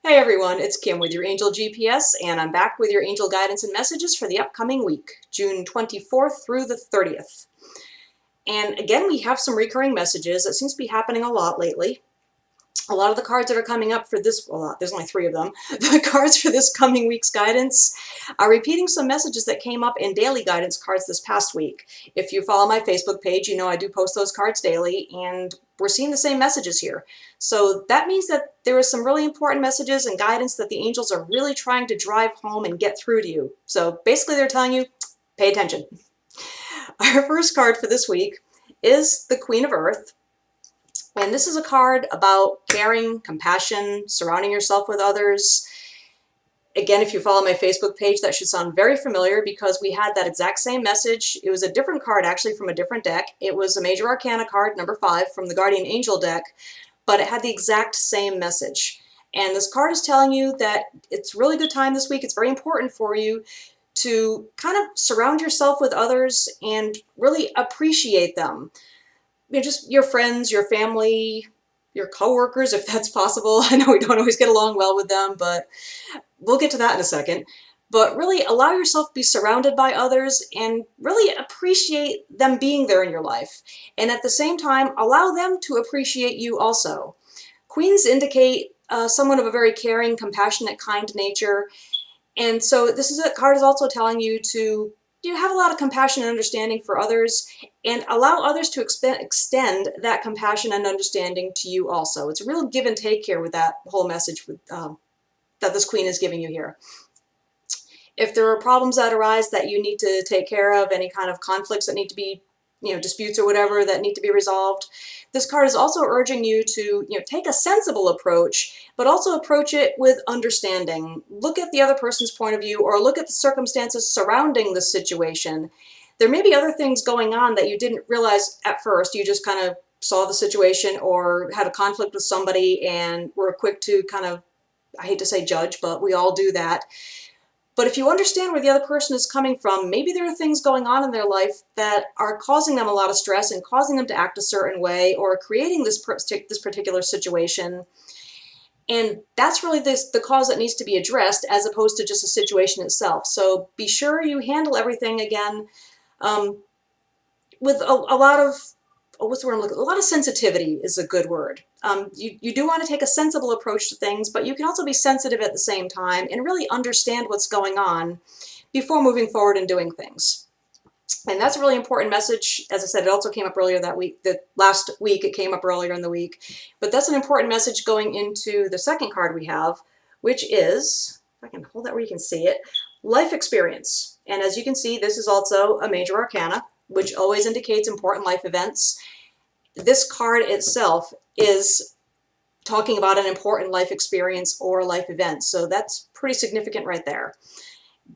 Hey everyone, it's Kim with your Angel GPS, and I'm back with your angel guidance and messages for the upcoming week, June 24th through the 30th. And again, we have some recurring messages. That seems to be happening a lot lately. A lot of the cards that are coming up for this, well, there's only 3 of them, the cards for this coming week's guidance are repeating some messages that came up in daily guidance cards this past week. If you follow my Facebook page, you know I do post those cards daily, and we're seeing the same messages here. So that means that there is some really important messages and guidance that the angels are really trying to drive home and get through to you. So basically they're telling you, pay attention. Our first card for this week is the Queen of Earth. And this is a card about caring, compassion, surrounding yourself with others. Again, if you follow my Facebook page, that should sound very familiar because we had that exact same message. It was a different card, actually, from a different deck. It was a Major Arcana card, number 5, from the Guardian Angel deck, but it had the exact same message. And this card is telling you that it's a really good time this week. It's very important for you to kind of surround yourself with others and really appreciate them. Just your friends, your family, your coworkers, if that's possible. I know we don't always get along well with them, but we'll get to that in a second. But really allow yourself to be surrounded by others and really appreciate them being there in your life. And at the same time, allow them to appreciate you also. Queens indicate someone of a very caring, compassionate, kind nature. And so this card is also telling you to have a lot of compassion and understanding for others, and allow others to extend that compassion and understanding to you also. It's a real give and take here with that whole message that this Queen is giving you here. If there are problems that arise that you need to take care of, any kind of conflicts that need to be, disputes or whatever that need to be resolved, this card is also urging you to, take a sensible approach, but also approach it with understanding. Look at the other person's point of view, or look at the circumstances surrounding the situation. There may be other things going on that you didn't realize at first. You just kind of saw the situation or had a conflict with somebody and were quick to kind of, I hate to say judge, but we all do that. But if you understand where the other person is coming from, maybe there are things going on in their life that are causing them a lot of stress and causing them to act a certain way, or creating this particular situation. And that's really the cause that needs to be addressed, as opposed to just a situation itself. So be sure you handle everything, again, with a lot of, what's the word I'm looking for? A lot of sensitivity is a good word. You do want to take a sensible approach to things, but you can also be sensitive at the same time and really understand what's going on before moving forward and doing things. And that's a really important message. As I said, it also came up earlier that week. The last week, it came up earlier in the week. But that's an important message going into the second card we have, which is, if I can hold that where you can see it, life experience. And as you can see, this is also a Major Arcana, which always indicates important life events. This card itself is talking about an important life experience or life event, so that's pretty significant right there.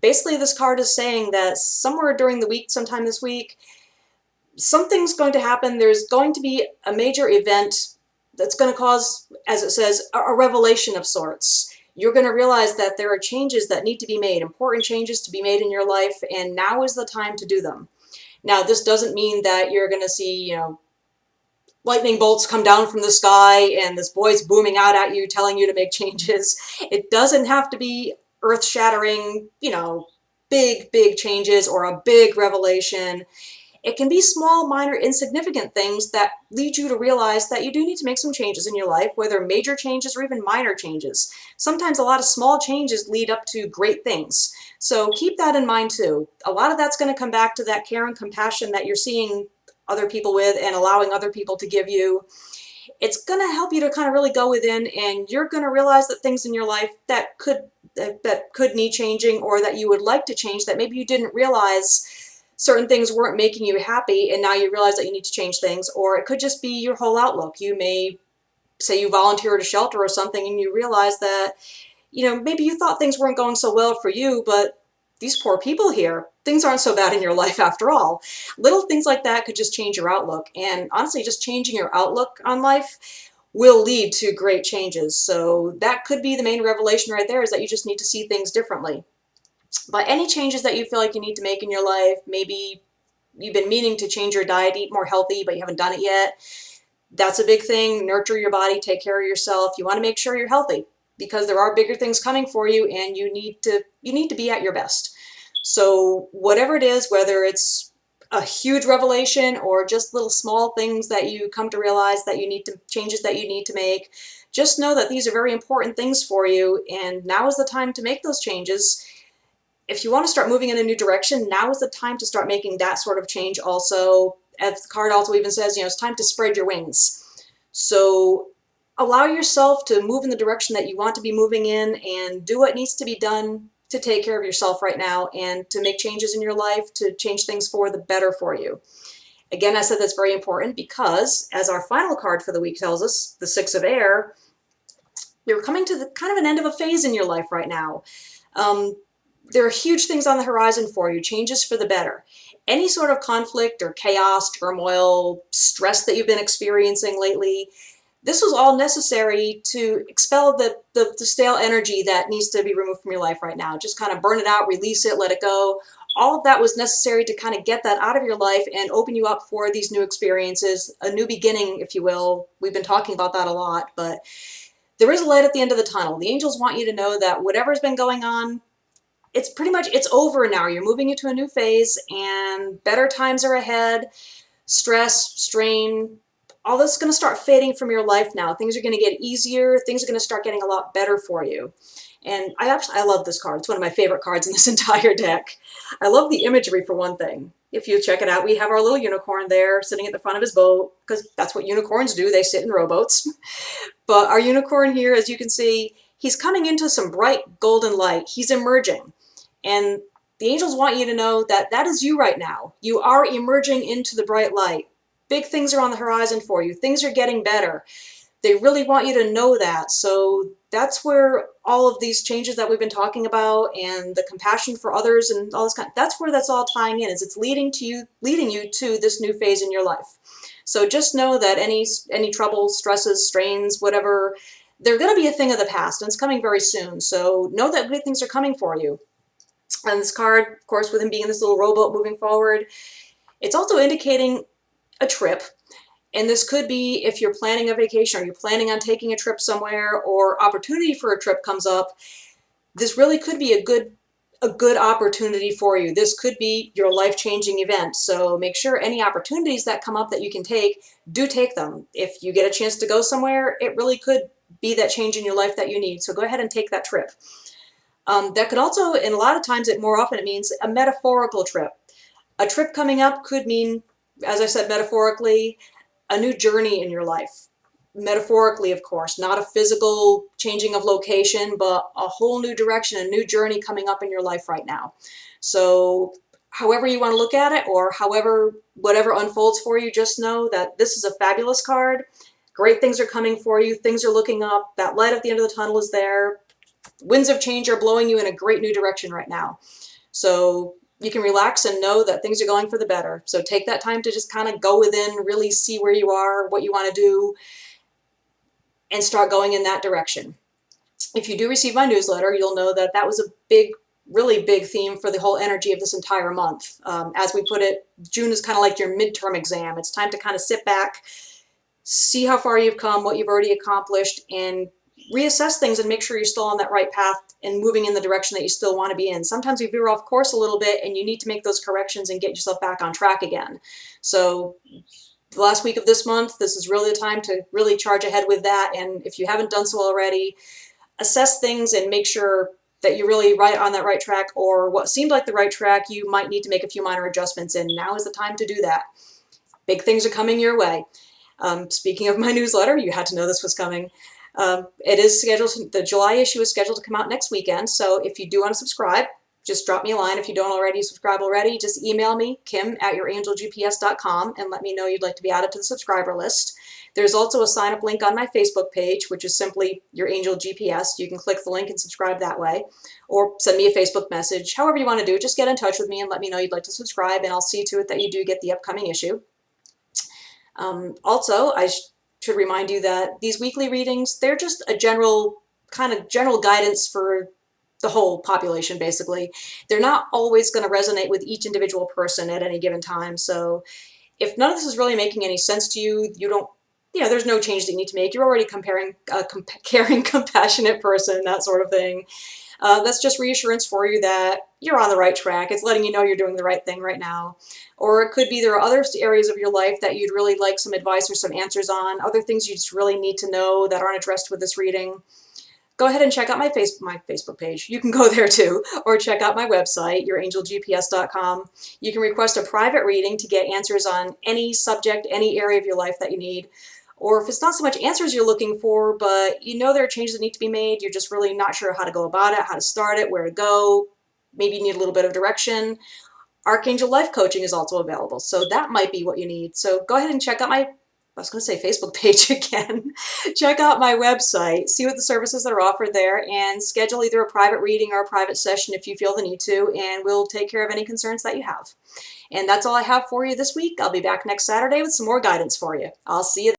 Basically, this card is saying that somewhere during the week, sometime this week, something's going to happen. There's going to be a major event that's going to cause, as it says, a revelation of sorts. You're going to realize that there are changes that need to be made, important changes to be made in your life, and now is the time to do them. Now, this doesn't mean that you're going to see, lightning bolts come down from the sky and this voice booming out at you telling you to make changes. It doesn't have to be earth-shattering, big changes or a big revelation. It can be small, minor, insignificant things that lead you to realize that you do need to make some changes in your life, whether major changes or even minor changes. Sometimes a lot of small changes lead up to great things. So keep that in mind too. A lot of that's going to come back to that care and compassion that you're seeing other people with and allowing other people to give you. It's going to help you to kind of really go within, and you're going to realize that things in your life that could need changing, or that you would like to change, that maybe you didn't realize certain things weren't making you happy, and now you realize that you need to change things. Or it could just be your whole outlook. You may say you volunteer at a shelter or something and you realize that, maybe you thought things weren't going so well for you, but these poor people here, things aren't so bad in your life after all. Little things like that could just change your outlook. And honestly, just changing your outlook on life will lead to great changes. So that could be the main revelation right there, is that you just need to see things differently. But any changes that you feel like you need to make in your life, maybe you've been meaning to change your diet, eat more healthy, but you haven't done it yet. That's a big thing. Nurture your body, take care of yourself. You want to make sure you're healthy. because there are bigger things coming for you, and you need to be at your best. So whatever it is, whether it's a huge revelation or just little small things that you come to realize that you need to, changes that you need to make, just know that these are very important things for you, and now is the time to make those changes. If you want to start moving in a new direction, now is the time to start making that sort of change also. As the card also even says, it's time to spread your wings. So allow yourself to move in the direction that you want to be moving in, and do what needs to be done to take care of yourself right now and to make changes in your life, to change things for the better for you. Again, I said that's very important because, as our final card for the week tells us, the Six of Air, you're coming to the kind of an end of a phase in your life right now. There are huge things on the horizon for you, changes for the better. Any sort of conflict or chaos, turmoil, stress that you've been experiencing lately, this was all necessary to expel the stale energy that needs to be removed from your life right now. Just kind of burn it out, release it, let it go. All of that was necessary to kind of get that out of your life and open you up for these new experiences, a new beginning, if you will. We've been talking about that a lot, but there is a light at the end of the tunnel. The angels want you to know that whatever's been going on, it's over now. You're moving into a new phase, and better times are ahead. Stress, strain, all this is going to start fading from your life now. Things are going to get easier. Things are going to start getting a lot better for you. And I love this card. It's one of my favorite cards in this entire deck. I love the imagery, for one thing. If you check it out, we have our little unicorn there sitting at the front of his boat, because that's what unicorns do. They sit in rowboats. But our unicorn here, as you can see, he's coming into some bright golden light. He's emerging. And the angels want you to know that that is you right now. You are emerging into the bright light. Big things are on the horizon for you. Things are getting better. They really want you to know that. So that's where all of these changes that we've been talking about, and the compassion for others and all this that's where that's all tying in, is it's leading you to this new phase in your life. So just know that any troubles, stresses, strains, whatever, they're going to be a thing of the past, and it's coming very soon. So know that good things are coming for you. And this card, of course, with him being this little rowboat moving forward, it's also indicating a trip. And this could be if you're planning a vacation, or you're planning on taking a trip somewhere, or opportunity for a trip comes up. This really could be a good opportunity for you. This could be your life-changing event. So make sure any opportunities that come up that you can take, do take them. If you get a chance to go somewhere, it really could be that change in your life that you need. So go ahead and take that trip. That could also, and a lot of times more often it means a metaphorical trip. A trip coming up could mean, as I said, metaphorically, a new journey in your life. Metaphorically, of course, not a physical changing of location, but a whole new direction, a new journey coming up in your life right now. So however you want to look at it, or whatever unfolds for you, just know that this is a fabulous card. Great things are coming for you. Things are looking up. That light at the end of the tunnel is there. Winds of change are blowing you in a great new direction right now. So you can relax and know that things are going for the better. So take that time to just kind of go within, really see where you are, what you want to do, and start going in that direction. If you do receive my newsletter, you'll know that that was a really big theme for the whole energy of this entire month. As we put it, June is kind of like your midterm exam. It's time to kind of sit back, see how far you've come, what you've already accomplished, and reassess things and make sure you're still on that right path and moving in the direction that you still want to be in. Sometimes you veer off course a little bit, and you need to make those corrections and get yourself back on track again. So the last week of this month, this is really the time to really charge ahead with that. And if you haven't done so already, assess things and make sure that you're really right on that right track, or what seemed like the right track, you might need to make a few minor adjustments, and now is the time to do that. Big things are coming your way. Speaking of my newsletter, you had to know this was coming. It is scheduled, the July issue is scheduled to come out next weekend. So if you do want to subscribe, just drop me a line. If you don't already subscribe already, just email me, kim@yourangelgps.com, and let me know you'd like to be added to the subscriber list. There's also a sign up link on my Facebook page, which is simply Your Angel GPS. You can click the link and subscribe that way, or send me a Facebook message. However you want to do it, just get in touch with me and let me know you'd like to subscribe, and I'll see to it that you do get the upcoming issue. Also, I should remind you that these weekly readings, they're just a general guidance for the whole population, basically. They're not always going to resonate with each individual person at any given time. So if none of this is really making any sense to you, you don't there's no change that you need to make. You're already caring, compassionate person, that sort of thing. That's just reassurance for you that you're on the right track. It's letting you know you're doing the right thing right now. Or it could be there are other areas of your life that you'd really like some advice or some answers on, other things you just really need to know that aren't addressed with this reading. Go ahead and check out my Facebook page. You can go there too, or check out my website, yourangelgps.com. You can request a private reading to get answers on any subject, any area of your life that you need. Or if it's not so much answers you're looking for, but you know there are changes that need to be made, you're just really not sure how to go about it, how to start it, where to go, maybe you need a little bit of direction, Archangel Life Coaching is also available. So that might be what you need. So go ahead and check out Facebook page again. Check out my website, see what the services that are offered there, and schedule either a private reading or a private session if you feel the need to, and we'll take care of any concerns that you have. And that's all I have for you this week. I'll be back next Saturday with some more guidance for you. I'll see you then.